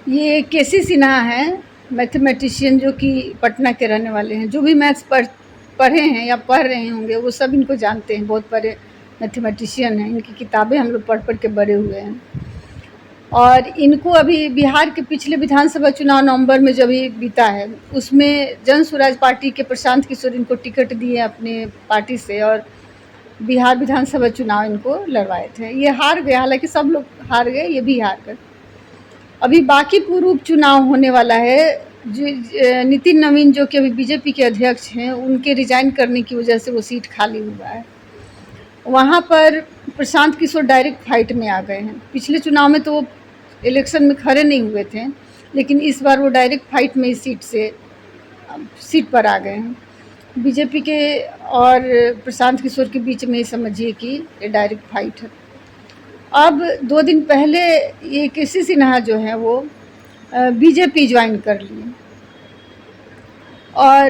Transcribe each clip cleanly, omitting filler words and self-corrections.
ये केसी सिन्हा हैं, मैथमेटिशियन जो कि पटना के रहने वाले हैं। जो भी मैथ्स पढ़े हैं या पढ़ रहे होंगे वो सब इनको जानते हैं, बहुत बड़े मैथमेटिशियन हैं। इनकी किताबें हम लोग पढ़ के बड़े हुए हैं। और इनको अभी बिहार के पिछले विधानसभा चुनाव नवंबर में जो अभी बीता है, उसमें जन स्वराज पार्टी के प्रशांत किशोर इनको टिकट दिए अपने पार्टी से, और बिहार विधानसभा चुनाव इनको लड़वाए थे। ये हार गए, हालांकि सब लोग हार गए, ये भी हार गए। अभी बाकी पूर्व चुनाव होने वाला है। जो नितिन नवीन जो कि अभी बीजेपी के अध्यक्ष हैं, उनके रिजाइन करने की वजह से वो सीट खाली हुआ है। वहाँ पर प्रशांत किशोर डायरेक्ट फाइट में आ गए हैं। पिछले चुनाव में तो वो इलेक्शन में खड़े नहीं हुए थे, लेकिन इस बार वो डायरेक्ट फाइट में इस सीट पर आ गए हैं। बीजेपी के और प्रशांत किशोर के बीच में ही समझिए कि ये डायरेक्ट फाइट है। अब 2 दिन पहले ये केसी सिन्हा जो है वो बीजेपी ज्वाइन कर लिए, और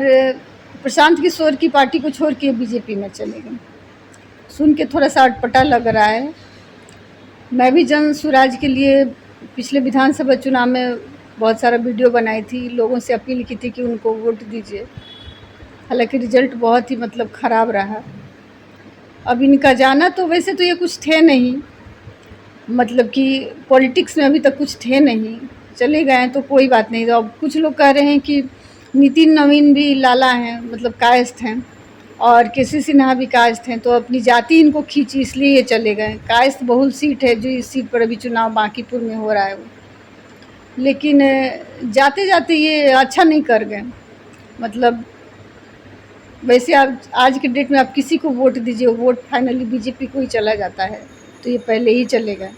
प्रशांत किशोर की पार्टी को छोड़ के बीजेपी में चले गए। सुन के थोड़ा सा अटपटा लग रहा है। मैं भी जन स्वराज के लिए पिछले विधानसभा चुनाव में बहुत सारा वीडियो बनाई थी, लोगों से अपील की थी कि उनको वोट दीजिए। हालांकि रिजल्ट बहुत ही ख़राब रहा। अब इनका जाना, तो वैसे तो ये कुछ थे नहीं, कि पॉलिटिक्स में अभी तक कुछ थे नहीं, चले गए हैं तो कोई बात नहीं। तो अब कुछ लोग कह रहे हैं कि नितिन नवीन भी लाला हैं, कायस्थ हैं, और केसी सिन्हा भी कायस्थ हैं, तो अपनी जाति इनको खींची, इसलिए ये चले गए। कायस्थ बहुल सीट है जो इस सीट पर अभी चुनाव बांकीपुर में हो रहा है वो, लेकिन जाते जाते ये अच्छा नहीं कर गए। वैसे आप आज के डेट में आप किसी को वोट दीजिए, वोट फाइनली बीजेपी को ही चला जाता है, तो ये पहले ही चले गए।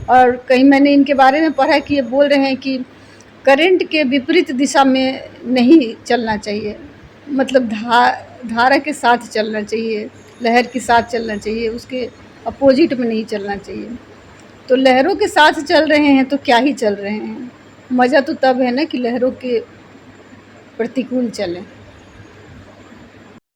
और कहीं मैंने इनके बारे में पढ़ा कि ये बोल रहे हैं कि करंट के विपरीत दिशा में नहीं चलना चाहिए, धारा के साथ चलना चाहिए, लहर के साथ चलना चाहिए, उसके अपोजिट में नहीं चलना चाहिए। तो लहरों के साथ चल रहे हैं तो क्या ही चल रहे हैं। मज़ा तो तब है ना कि लहरों के प्रतिकूल चलें।